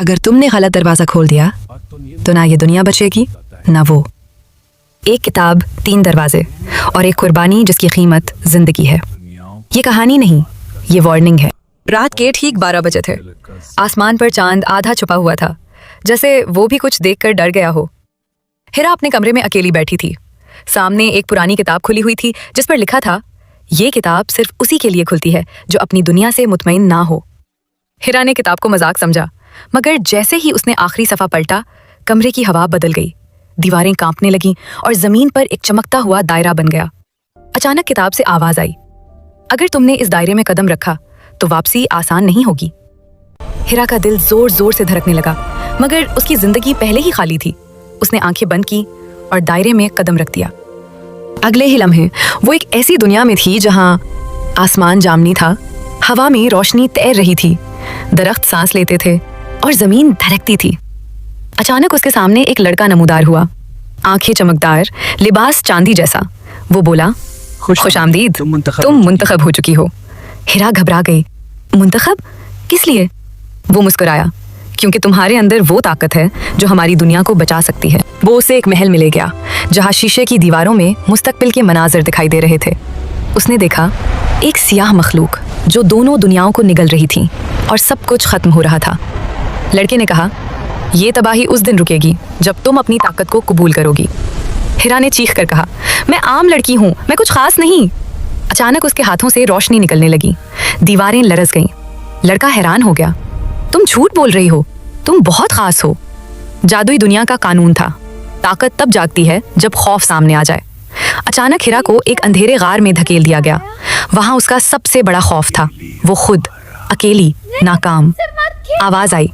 अगर तुमने गलत दरवाजा खोल दिया तो ना ये दुनिया बचेगी ना वो। एक किताब, 3 दरवाजे और एक कुर्बानी जिसकी कीमत जिंदगी है। ये कहानी नहीं, ये वार्निंग है। रात के ठीक 12 बजे थे। आसमान पर चांद आधा छुपा हुआ था, जैसे वो भी कुछ देखकर डर गया हो। हिरा अपने कमरे में अकेली बैठी थी। सामने एक पुरानी किताब खुली हुई थी जिस पर लिखा था, ये किताब सिर्फ उसी के लिए खुलती है जो अपनी दुनिया से मुतमईन ना हो। हिरा ने किताब को मजाक समझा, मगर जैसे ही उसने आखिरी सफ़ा पलटा, कमरे की हवा बदल गई। दीवारें कांपने लगीं और जमीन पर एक चमकता हुआ दायरा बन गया। अचानक किताब से आवाज आई, अगर तुमने इस दायरे में कदम रखा तो वापसी आसान नहीं होगी। हिरा का दिल जोर जोर से धड़कने लगा, मगर उसकी जिंदगी पहले ही खाली थी। उसने आंखें बंद की और दायरे में कदम रख दिया। अगले ही लम्हे वो एक ऐसी दुनिया में थी जहां आसमान जामनी था, हवा में रोशनी तैर रही थी, दरख्त सांस लेते थे और जमीन धड़कती थी। अचानक उसके सामने एक लड़का नमूदार हुआ, आंखें चमकदार, लिबास चांदी जैसा। वो बोला, खुशामदीद, तुम मुंतखब हो चुकी हो। हिरा घबरा गई। मुंतखब? किस लिए? वो मुस्कुराया, क्योंकि तुम्हारे अंदर वो ताकत है जो हमारी दुनिया को बचा सकती है। वो उसे एक महल मिले गया जहाँ शीशे की दीवारों में मुस्तकबिल के मनाजिर दिखाई दे रहे थे। उसने देखा एक सियाह मखलूक जो दोनों दुनियाओं को निगल रही थी और सब कुछ खत्म हो रहा था। लड़के ने कहा, ये तबाही उस दिन रुकेगी जब तुम अपनी ताकत को कबूल करोगी। हिरा ने चीख कर कहा, मैं आम लड़की हूँ, मैं कुछ खास नहीं। अचानक उसके हाथों से रोशनी निकलने लगी, दीवारें लरस गईं। लड़का हैरान हो गया, तुम झूठ बोल रही हो, तुम बहुत खास हो। जादुई दुनिया का कानून था, ताकत तब जागती है जब खौफ सामने आ जाए। अचानक हिरा को एक अंधेरे गार में धकेल दिया गया। वहां उसका सबसे बड़ा खौफ था, वो खुद, अकेली, नाकाम। आवाज आई,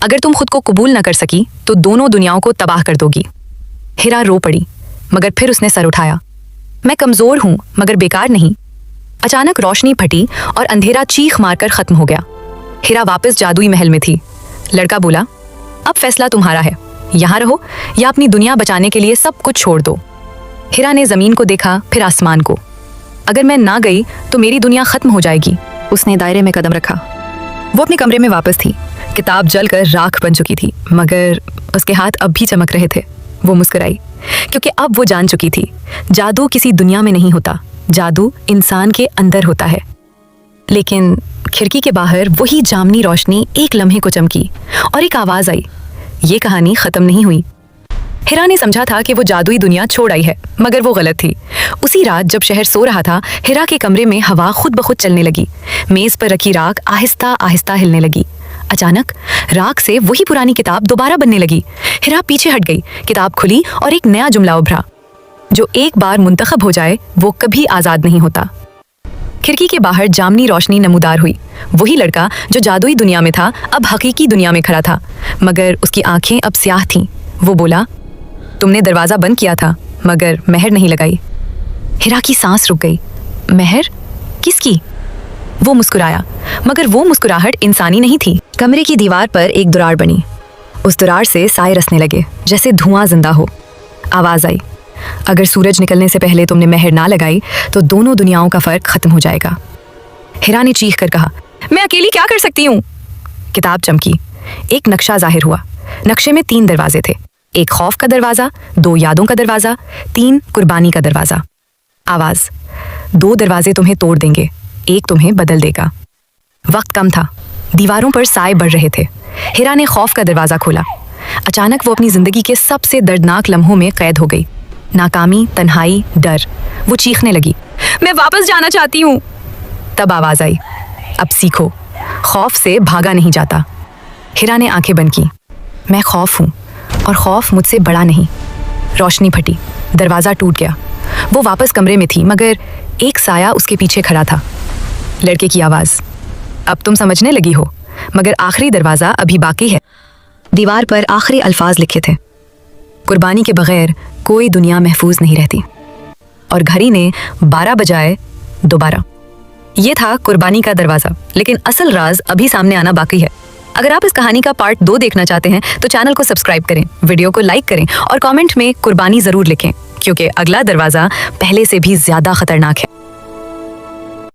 अगर तुम खुद को कबूल न कर सकी तो दोनों दुनियाओं को तबाह कर दोगी। हिरा रो पड़ी, मगर फिर उसने सर उठाया। मैं कमजोर हूं मगर बेकार नहीं। अचानक रोशनी फटी और अंधेरा चीख मारकर खत्म हो गया। हिरा वापस जादुई महल में थी। लड़का बोला, अब फैसला तुम्हारा है, यहाँ रहो या अपनी दुनिया बचाने के लिए सब कुछ छोड़ दो। हिरा ने जमीन को देखा, फिर आसमान को। अगर मैं ना गई तो मेरी दुनिया खत्म हो जाएगी। उसने दायरे में कदम रखा। वो अपने कमरे में वापस थी। किताब जलकर राख बन चुकी थी, मगर उसके हाथ अब भी चमक रहे थे। वो मुस्कुराई, क्योंकि अब वो जान चुकी थी, जादू किसी दुनिया में नहीं होता, जादू इंसान के अंदर होता है। लेकिन खिड़की के बाहर वही जामनी रोशनी एक लम्हे को चमकी और एक आवाज आई, ये कहानी खत्म नहीं हुई। हिरा ने समझा था कि वो जादुई दुनिया छोड़ आई है, मगर वो गलत थी। उसी रात जब शहर सो रहा था, हिरा के कमरे में हवा खुद ब खुद चलने लगी। मेज पर रखी राख आहिस्ता आहिस्ता हिलने लगी। अचानक राख से वही पुरानी किताब दोबारा बनने लगी। हिरा पीछे हट गई, किताब खुली और एक नया जुमला उभरा, जो एक बार मुंतखब हो जाए वो कभी आजाद नहीं होता। खिड़की के बाहर जामनी रोशनी नमूदार हुई। वही लड़का जो जादुई दुनिया में था अब हकीकी दुनिया में खड़ा था, मगर उसकी आंखें अब स्याह थीं। वो बोला, तुमने दरवाजा बंद किया था मगर मेहर नहीं लगाई। हिरा की सांस रुक गई। मेहर? किसकी? वो मुस्कुराया, मगर वो मुस्कुराहट इंसानी नहीं थी। कमरे की दीवार पर एक दरार बनी। उस दरार से साए रसने लगे, जैसे धुआं जिंदा हो। आवाज आई, अगर सूरज निकलने से पहले तुमने मेहर ना लगाई तो दोनों दुनियाओं का फर्क खत्म हो जाएगा। हिरा ने चीख कर कहा, मैं अकेली क्या कर सकती हूँ। किताब चमकी, एक नक्शा जाहिर हुआ। नक्शे में 3 दरवाजे थे, एक खौफ का दरवाजा, 2 यादों का दरवाजा, 3 कुर्बानी का दरवाजा। आवाज, 2 दरवाजे तुम्हें तोड़ देंगे, एक तुम्हें बदल देगा। वक्त कम था, दीवारों पर साए बढ़ रहे थे। हिरा ने खौफ का दरवाजा खोला। अचानक वो अपनी जिंदगी के सबसे दर्दनाक लम्हों में कैद हो गई। नाकामी, तन्हाई, डर। वो चीखने लगी, मैं वापस जाना चाहती हूँ। तब आवाज आई, अब सीखो, खौफ से भागा नहीं जाता। हिरा ने आंखें बंद की। मैं खौफ हूँ और खौफ मुझसे बड़ा नहीं। रोशनी फटी, दरवाजा टूट गया। वो वापस कमरे में थी, मगर एक साया उसके पीछे खड़ा था। लड़के की आवाज, अब तुम समझने लगी हो, मगर आखिरी दरवाजा अभी बाकी है। दीवार पर आखिरी अल्फाज लिखे थे, कुर्बानी के बगैर कोई दुनिया महफूज नहीं रहती। और घड़ी ने 12 बजाए दोबारा। ये था कुर्बानी का दरवाजा, लेकिन असल राज अभी सामने आना बाकी है। अगर आप इस कहानी का पार्ट 2 देखना चाहते हैं तो चैनल को सब्सक्राइब करें, वीडियो को लाइक करें और कमेंट में कुर्बानी जरूर लिखें, क्योंकि अगला दरवाजा पहले से भी ज्यादा खतरनाक है।